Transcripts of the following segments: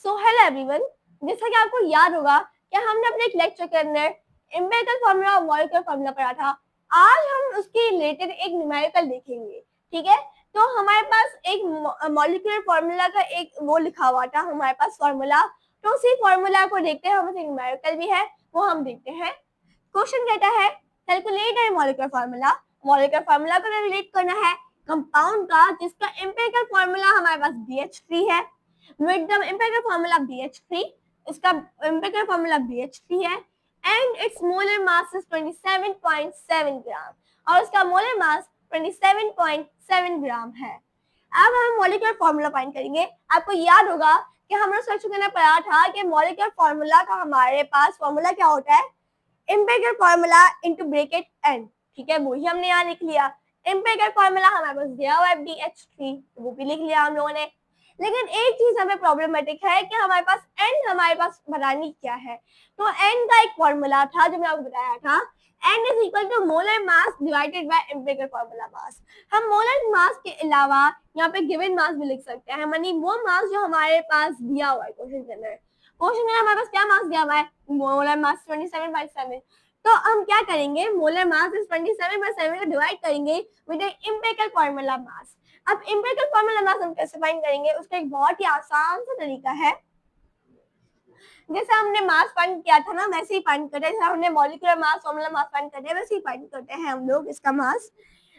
So hello everyone, जैसा कि आपको याद होगा कि हमने अपने एक लेक्चर के अंदर एम्पिरिकल फार्मूला और मॉलिक्यूलर फार्मूला पढ़ा था। आज हम उसके रिलेटेड एक न्यूमेरिकल देखेंगे। ठीक है, तो हमारे पास एक मॉलिक्यूलर फार्मूला का एक वो लिखा हुआ था हमारे पास फार्मूला, तो उसी फार्मूला को देखते हैं। हम न्यूमेरिकल भी है वो हम देखते हैं। क्वेश्चन कहता है कैलकुलेट ए मॉलिक्यूलर फार्मूला। मॉलिक्यूलर फार्मूला को रिलेट करना है कंपाउंड का जिसका एम्पिरिकल फार्मूला हमारे पास BH3 है। with the empirical formula BH3, इसका empirical formula BH3 है and its molar mass is 27.7 ग्राम और उसका molar mass 27.7 ग्राम है। अब हम मॉलिक्यूलर फार्मूला फाइंड करेंगे। आपको याद होगा कि हमने सर्च करना पड़ा था कि मॉलिक्यूलर फार्मूला का हमारे पास फार्मूला क्या होता है, empirical formula into bracket n। ठीक है, वही हमने यहाँ लिख लिया। एम्पिरिकल फार्मूला हमारे पास दिया हुआ है BH3, वो भी लिख लिया हम लोगों ने। लेकिन एक चीज हमें प्रॉब्लमेटिक है कि हमारे पास n हमारे पास बतानी क्या है। तो n का एक फॉर्मूला था जो मैं आपको बताया था, n is equal to molar mass divided by empirical formula mass. हम मोलर मास के अलावा यहाँ पे गिवन मास भी लिख सकते हैं, मानी वो मास जो हमारे पास दिया हुआ है क्वेश्चन के अंदर। क्वेश्चन में हमारे पास क्या मास दिया हुआ है, मोलर मास 27/7। तो हम क्या करेंगे, मोलर मास इस 27/7 को डिवाइड करेंगे विद द एम्पिरिकल फार्मूला मास। अब एम्पिरिकल फार्मूला मास हम कैसे फाइंड करेंगे, उसका एक बहुत ही आसान सा तरीका है। जैसे हमने मास फाइंड किया था ना, वैसे ही फाइंड करते हैं। जैसे हमने molecular mass formula mass find करते हैं, वैसे ही फाइंड करते हैं हम लोग इसका मास।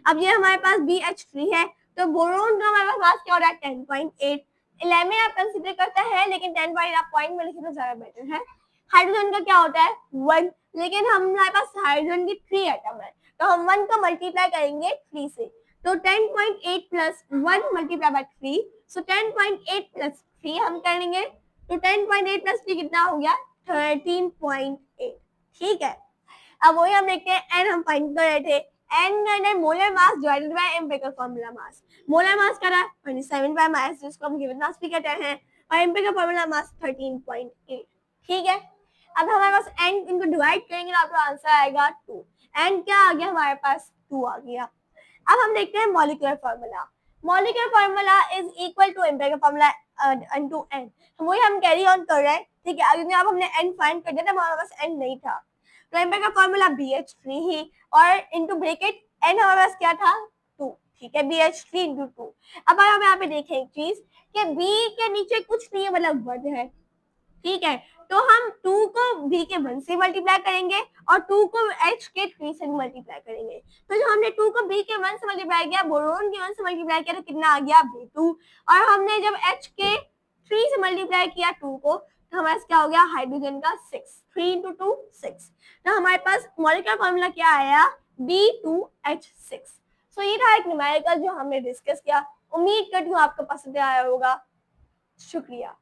अब ये हमारे पास BH3 है, तो बोरोन का हमारे पास मास क्या हो रहा है 10.8। 11 आप कंसीडर करते हैं, लेकिन 10 आप पॉइंट में लिखे तो ज्यादा बेटर है। हाइड्रोजन का क्या होता है 1, लेकिन हमारे पास हाइड्रोजन की 3 एटम है, तो हम 1 को मल्टीप्लाई करेंगे 3 से। तो 10.8 plus 1 multiply by 3, so 10.8 plus 3 हम करेंगे, तो 10.8 प्लस 3 कितना हो गया 13.8। ठीक है, अब वही हम देखते हैं n हम फाइंड कर रहे थे। n का है molar mass divided by empirical formula mass. Molar mass क्या है 27/, जिसको हम गिवन मास भी कहते हैं, और एम्पिरिकल फार्मूला मास 13.8। ठीक है, अब हमारे पास n इनको डिवाइड करेंगे तो आपका आंसर आएगा 2। n क्या आ गया हमारे पास 2 आ गया। अब हम देखते हैं molecular formula. Molecular formula is equal to empirical formula into n। वही हम कैरी ऑन कर रहे हैं। ठीक है, क्योंकि अब हमने n फाइंड कर दिया था, हमारे पास n नहीं था, तो एम्पिरिकल फार्मूला BH3 ही और इनटू ब्रैकेट n हमारे पास क्या था 2। ठीक है, BH3 इनटू 2। अब हम यहाँ पे देखें एक चीज कि B के नीचे कुछ नहीं है, मतलब वर्ड है। ठीक है, तो हम 2 को B के 1 से मल्टीप्लाई करेंगे और 2 को H के 3 से मल्टीप्लाई करेंगे। तो जो हमने 2 को B के 1 से मल्टीप्लाई किया, बोरोन के 1 से मल्टीप्लाई किया, तो कितना आ गया B2। और हमने जब H के 3 से मल्टीप्लाई किया 2 को, तो हमारे पास क्या हो गया हाइड्रोजन का 6। 3 into 2 6। तो हमारे पास मॉलिक्यूलर फार्मूला क्या आया B2H6। सो ये था एक न्यूमेरिकल जो हमने डिस्कस किया। उम्मीद करती हूँ आपको पसंद आया होगा। शुक्रिया।